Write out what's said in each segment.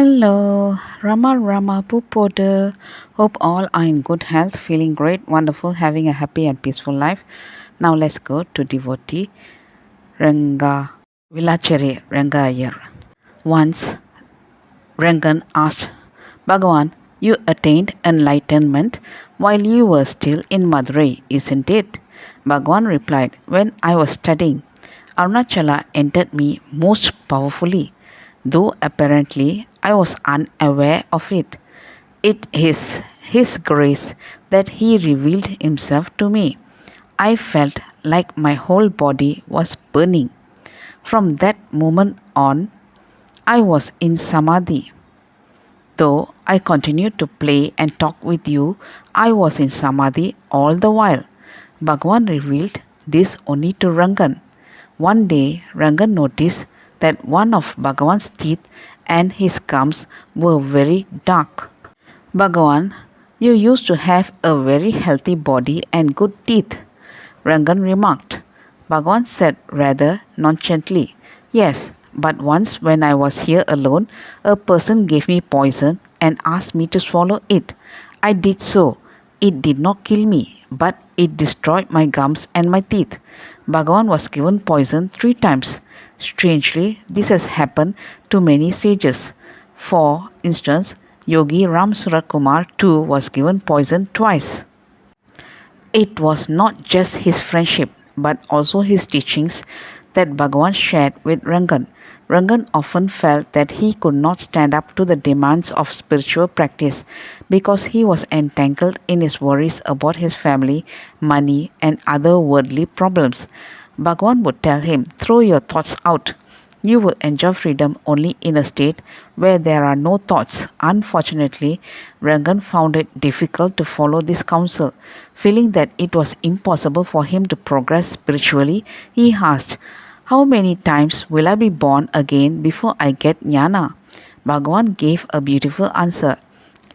Hello, Rama Pupoda. Hope all are in good health, feeling great, wonderful, having a happy and peaceful life. Now let's go to devotee Ranga Vilacheri Ranga Iyer. Once Rangan asked Bhagavan, you attained enlightenment while you were still in Madurai, isn't it? Bhagavan replied, when I was studying, Arunachala entered me most powerfully, though apparently I was unaware of it. It is His grace that He revealed Himself to me. I felt like my whole body was burning. From that moment on, I was in Samadhi. Though I continued to play and talk with you, I was in Samadhi all the while. Bhagavan revealed this only to Rangan. One day, Rangan noticed that one of Bhagavan's teeth and his gums were very dark. Bhagavan, you used to have a very healthy body and good teeth, Rangan remarked. Bhagavan said rather nonchalantly, yes, but once when I was here alone, a person gave me poison and asked me to swallow it. I did so. It did not kill me, but it destroyed my gums and my teeth. Bhagavan was given poison 3 times. Strangely, this has happened to many sages. For instance, Yogi Ram Kumar too was given poison twice. It was not just his friendship, but also his teachings that Bhagavan shared with Rangan. Rangan often felt that he could not stand up to the demands of spiritual practice because he was entangled in his worries about his family, money, and other worldly problems. Bhagavan would tell him, throw your thoughts out. You will enjoy freedom only in a state where there are no thoughts. Unfortunately, Rangan found it difficult to follow this counsel. Feeling that it was impossible for him to progress spiritually, he asked, how many times will I be born again before I get jnana? Bhagavan gave a beautiful answer.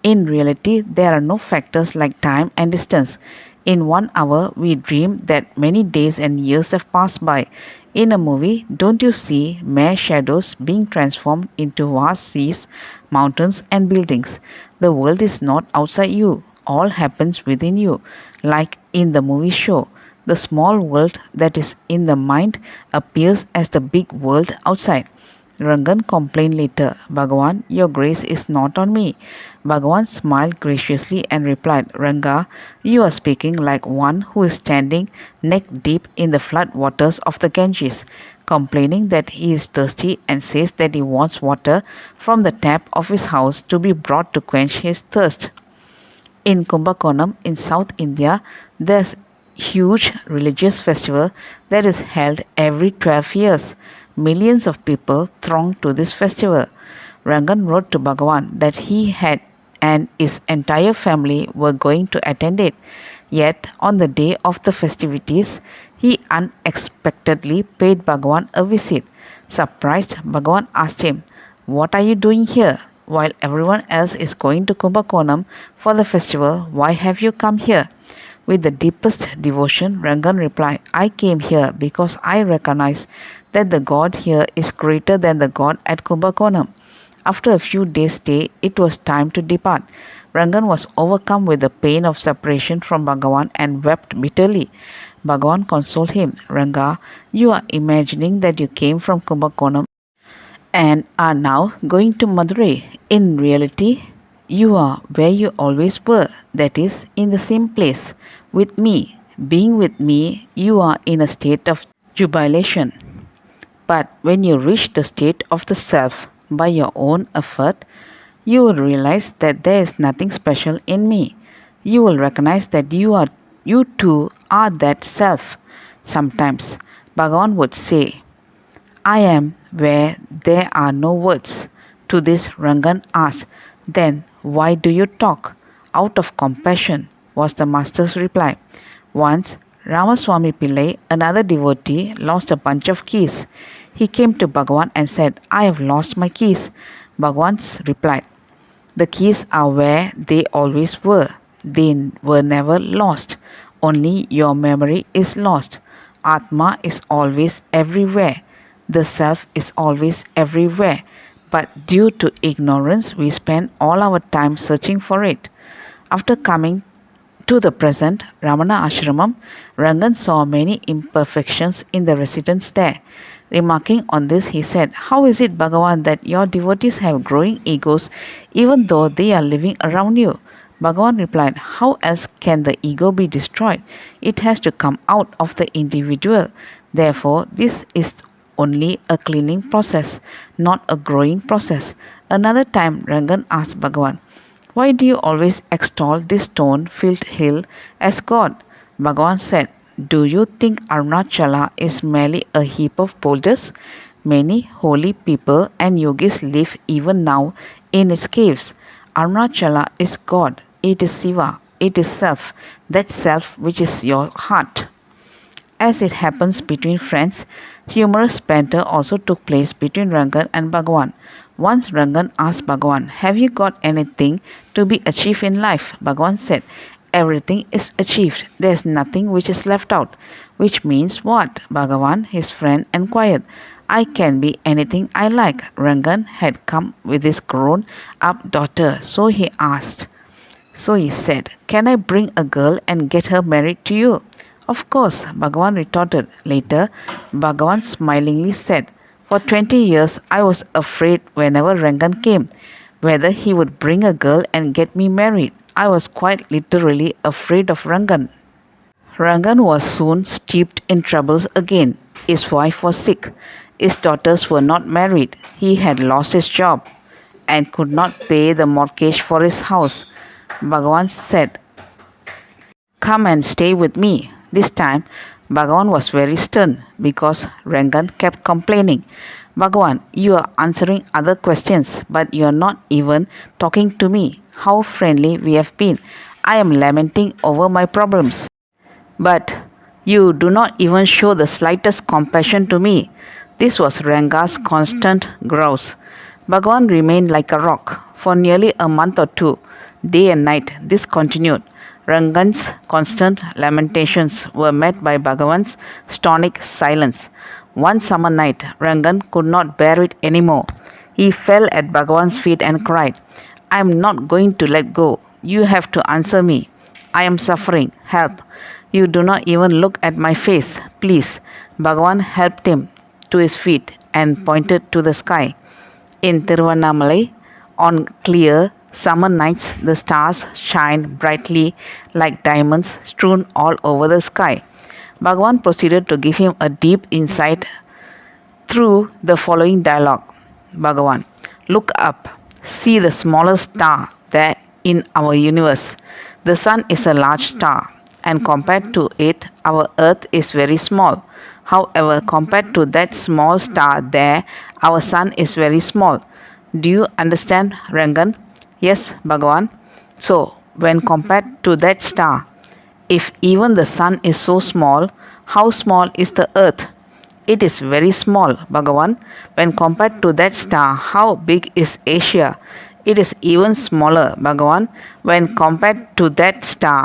In reality, there are no factors like time and distance. In 1 hour, we dream that many days and years have passed by. In a movie, don't you see mere shadows being transformed into vast seas, mountains, and buildings? The world is not outside you, all happens within you, like in the movie show. The small world that is in the mind appears as the big world outside. Rangan complained later, Bhagavan, your grace is not on me. Bhagavan smiled graciously and replied, Ranga, you are speaking like one who is standing neck deep in the flood waters of the Ganges, complaining that he is thirsty and says that he wants water from the tap of his house to be brought to quench his thirst. In Kumbakonam in South India, there's huge religious festival that is held every 12 years. Millions of people throng to this festival. Rangan wrote to Bhagavan that he had and his entire family were going to attend it. Yet, on the day of the festivities, he unexpectedly paid Bhagavan a visit. Surprised, Bhagavan asked him, what are you doing here? While everyone else is going to Kumbakonam for the festival, why have you come here? With the deepest devotion, Rangan replied, I came here because I recognize that the God here is greater than the God at Kumbakonam. After a few days' stay, it was time to depart. Rangan was overcome with the pain of separation from Bhagavan and wept bitterly. Bhagavan consoled him, Ranga, you are imagining that you came from Kumbakonam and are now going to Madurai. In reality, you are where you always were, that is, in the same place, with me. Being with me, you are in a state of jubilation. But when you reach the state of the self by your own effort, you will realize that there is nothing special in me. You will recognize that you too are that self. Sometimes Bhagavan would say, I am where there are no words. To this Rangan asked, then why do you talk? Out of compassion, was the master's reply. Once, Ramaswamy Pillai, another devotee, lost a bunch of keys. He came to Bhagavan and said, I have lost my keys. Bhagavan replied, the keys are where they always were. They were never lost. Only your memory is lost. Atma is always everywhere. The self is always everywhere. but due to ignorance, we spend all our time searching for it. After coming to the present Ramana Ashramam, Rangan saw many imperfections in the residents there. Remarking on this, he said, "How is it, Bhagavan, that your devotees have growing egos even though they are living around you?" Bhagavan replied, "How else can the ego be destroyed? It has to come out of the individual. Therefore, this is only a cleaning process, not a growing process." Another time, Rangan asked Bhagavan, "Why do you always extol this stone-filled hill as God?" Bhagavan said, "Do you think Arunachala is merely a heap of boulders? Many holy people and yogis live even now in its caves. Arunachala is God. It is Siva. It is self. That self which is your heart." As it happens between friends, humorous banter also took place between Rangan and Bhagavan. Once Rangan asked Bhagavan, "Have you got anything to be achieved in life?" Bhagavan said, "Everything is achieved. There is nothing which is left out." "Which means what?" Bhagavan, his friend, inquired. "I can be anything I like." Rangan had come with his grown-up daughter, so he said, "Can I bring a girl and get her married to you?" "Of course," Bhagavan retorted. Later, Bhagavan smilingly said, "For 20 years I was afraid whenever Rangan came, whether he would bring a girl and get me married. I was quite literally afraid of Rangan." Rangan was soon steeped in troubles again. His wife was sick. His daughters were not married. He had lost his job and could not pay the mortgage for his house. Bhagavan said, "Come and stay with me." This time, Bhagavan was very stern because Rangan kept complaining. "Bhagavan, you are answering other questions, but you are not even talking to me. How friendly we have been. I am lamenting over my problems, but you do not even show the slightest compassion to me." This was Ranga's constant grouse. Bhagavan remained like a rock. For nearly a month or two, day and night, this continued. Rangan's constant lamentations were met by Bhagavan's stonic silence. One summer night, Rangan could not bear it anymore. He fell at Bhagavan's feet and cried, "I am not going to let go. You have to answer me. I am suffering. Help. You do not even look at my face. Please." Bhagavan helped him to his feet and pointed to the sky. In Tiruvannamalai, on clear summer nights, the stars shine brightly like diamonds strewn all over the sky. Bhagavan proceeded to give him a deep insight through the following dialogue. Bhagavan, "Look up. See the smallest star there in our universe. The sun is a large star, and compared to it, our earth is very small. However, compared to that small star there, our sun is very small. Do you understand, Rangan?" "Yes, Bhagavan." "So, when compared to that star, if even the sun is so small, how small is the earth?" "It is very small, Bhagavan. When compared to that star, how big is Asia?" "It is even smaller, Bhagavan. When compared to that star,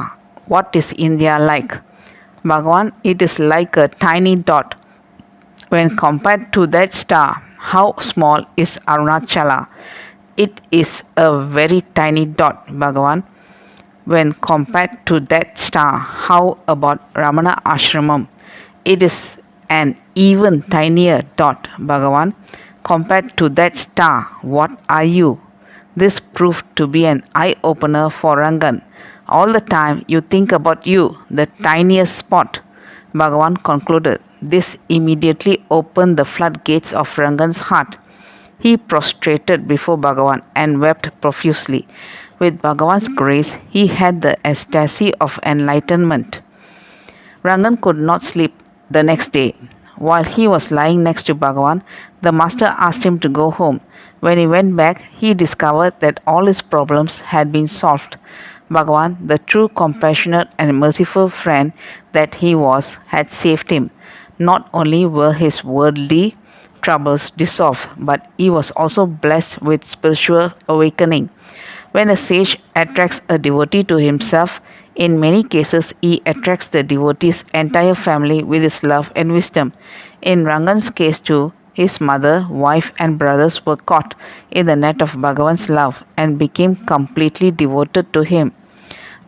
what is India like?" "Bhagavan, it is like a tiny dot. When compared to that star, how small is Arunachala?" "It is a very tiny dot, Bhagavan. When compared to that star, how about Ramana Ashramam?" "It is an even tinier dot, Bhagavan. Compared to that star, what are you?" This proved to be an eye-opener for Rangan. "All the time you think about you, the tiniest spot," Bhagavan concluded. This immediately opened the floodgates of Rangan's heart. He prostrated before Bhagavan and wept profusely. With Bhagavan's grace, he had the ecstasy of enlightenment. Rangan could not sleep the next day. While he was lying next to Bhagavan, the master asked him to go home. When he went back, he discovered that all his problems had been solved. Bhagavan, the true compassionate and merciful friend that he was, had saved him. Not only were his worldly troubles dissolved, but he was also blessed with spiritual awakening. When a sage attracts a devotee to himself, in many cases he attracts the devotee's entire family with his love and wisdom. In Rangan's case too, his mother, wife, and brothers were caught in the net of Bhagavan's love and became completely devoted to him.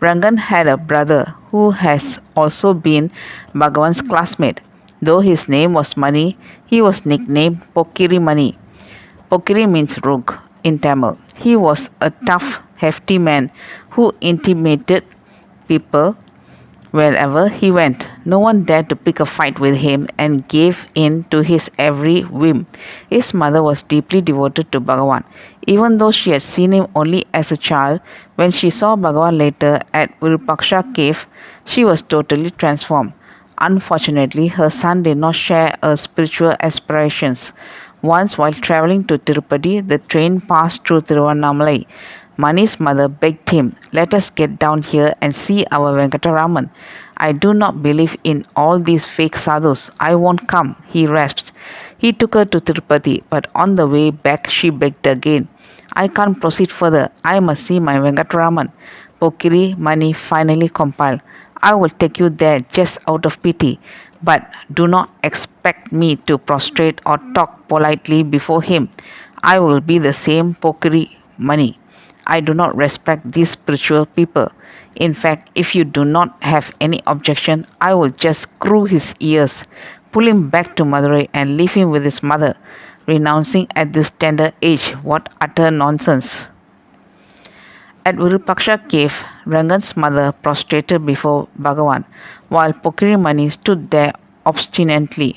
Rangan had a brother who has also been Bhagavan's classmate. Though his name was Mani, he was nicknamed Pokiri Mani. Pokiri means rogue in Tamil. He was a tough, hefty man who intimidated people wherever he went. No one dared to pick a fight with him and gave in to his every whim. His mother was deeply devoted to Bhagavan. Even though she had seen him only as a child, when she saw Bhagavan later at Virupaksha cave, she was totally transformed. Unfortunately, her son did not share her spiritual aspirations. Once, while traveling to Tirupati, the train passed through Tiruvannamalai. Mani's mother begged him, "Let us get down here and see our Venkataraman. I do not believe in all these fake sadhus. I won't come," he rasped. He took her to Tirupati, but on the way back she begged again. "I can't proceed further. I must see my Venkataraman." Pokiri Mani finally compiled, "I will take you there just out of pity, but do not expect me to prostrate or talk politely before him. I will be the same Pokiri Mani. I do not respect these spiritual people. In fact, if you do not have any objection, I will just screw his ears, pull him back to Madurai and leave him with his mother." Renouncing at this tender age, what utter nonsense! At Virupaksha cave, Rangan's mother prostrated before Bhagavan, while Pokirimani stood there obstinately.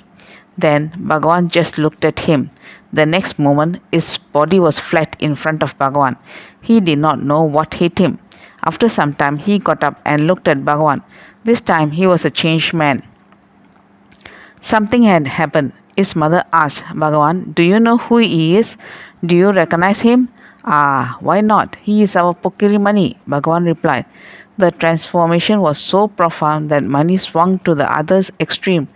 Then Bhagavan just looked at him. The next moment, his body was flat in front of Bhagavan. He did not know what hit him. After some time, he got up and looked at Bhagavan. This time, he was a changed man. Something had happened. His mother asked, "Bhagavan, do you know who he is? Do you recognize him?" "Ah, why not? He is our Pokiri Mani," Bhagavan replied. The transformation was so profound that Mani swung to the other extreme.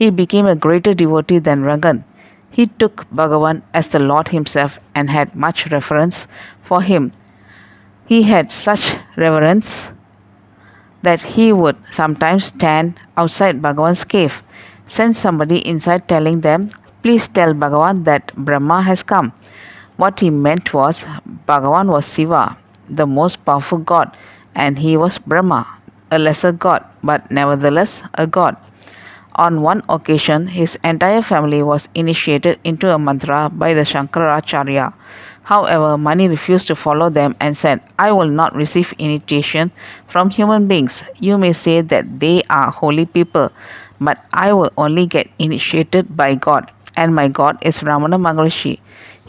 He became a greater devotee than Rangan. He took Bhagavan as the Lord himself and had much reverence for him. He had such reverence that he would sometimes stand outside Bhagavan's cave, send somebody inside telling them, "Please tell Bhagavan that Brahma has come." What he meant was, Bhagavan was Shiva, the most powerful god, and he was Brahma, a lesser god, but nevertheless a god. On one occasion, his entire family was initiated into a mantra by the Shankaracharya. However, Mani refused to follow them and said, "I will not receive initiation from human beings. You may say that they are holy people, but I will only get initiated by God, and my God is Ramana Maharishi."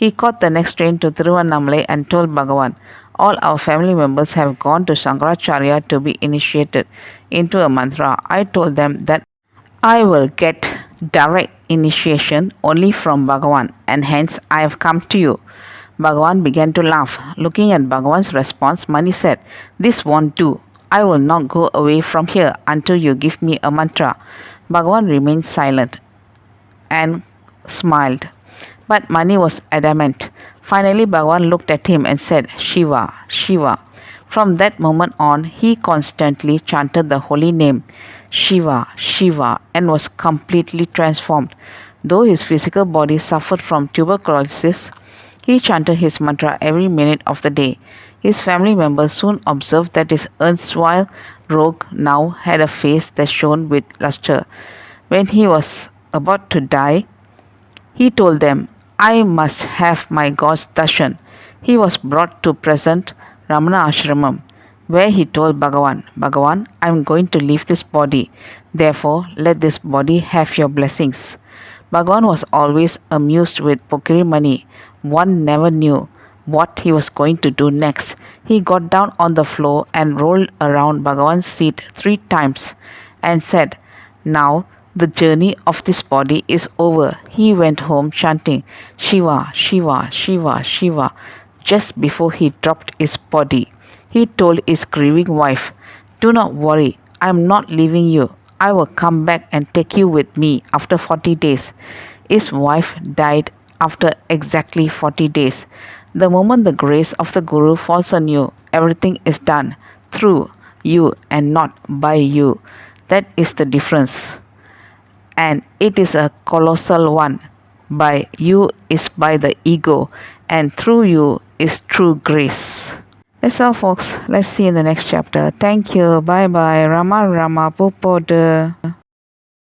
He caught the next train to Tiruvannamalai and told Bhagavan, "All our family members have gone to Shankaracharya to be initiated into a mantra. I told them that I will get direct initiation only from Bhagavan, and hence I have come to you." Bhagavan began to laugh. Looking at Bhagavan's response, Mani said, "This won't do. I will not go away from here until you give me a mantra." Bhagavan remained silent and smiled, but Mani was adamant. Finally, Bhagavan looked at him and said, "Shiva, Shiva." From that moment on, he constantly chanted the holy name, Shiva, Shiva, and was completely transformed. Though his physical body suffered from tuberculosis, he chanted his mantra every minute of the day. His family members soon observed that his erstwhile rogue now had a face that shone with luster. When he was about to die, he told them, "I must have my God's darshan." He was brought to present Ramana ashramam, where he told Bhagavan, "Bhagavan, I am going to leave this body. Therefore, let this body have your blessings." Bhagavan was always amused with Pokiri Mani. One never knew what he was going to do next. He got down on the floor and rolled around Bhagavan's seat 3 times and said, "Now the journey of this body is over." He went home chanting, "Shiva, Shiva, Shiva, Shiva." Just before he dropped his body, he told his grieving wife, "Do not worry, I am not leaving you. I will come back and take you with me after 40 days. His wife died after exactly 40 days. The moment the grace of the Guru falls on you, everything is done through you and not by you. That is the difference. And it is a colossal one. by you is by the ego, and through you is true grace. That's all, folks. Let's see in the next chapter. Thank you. Bye bye. Rama Rama Pupoda.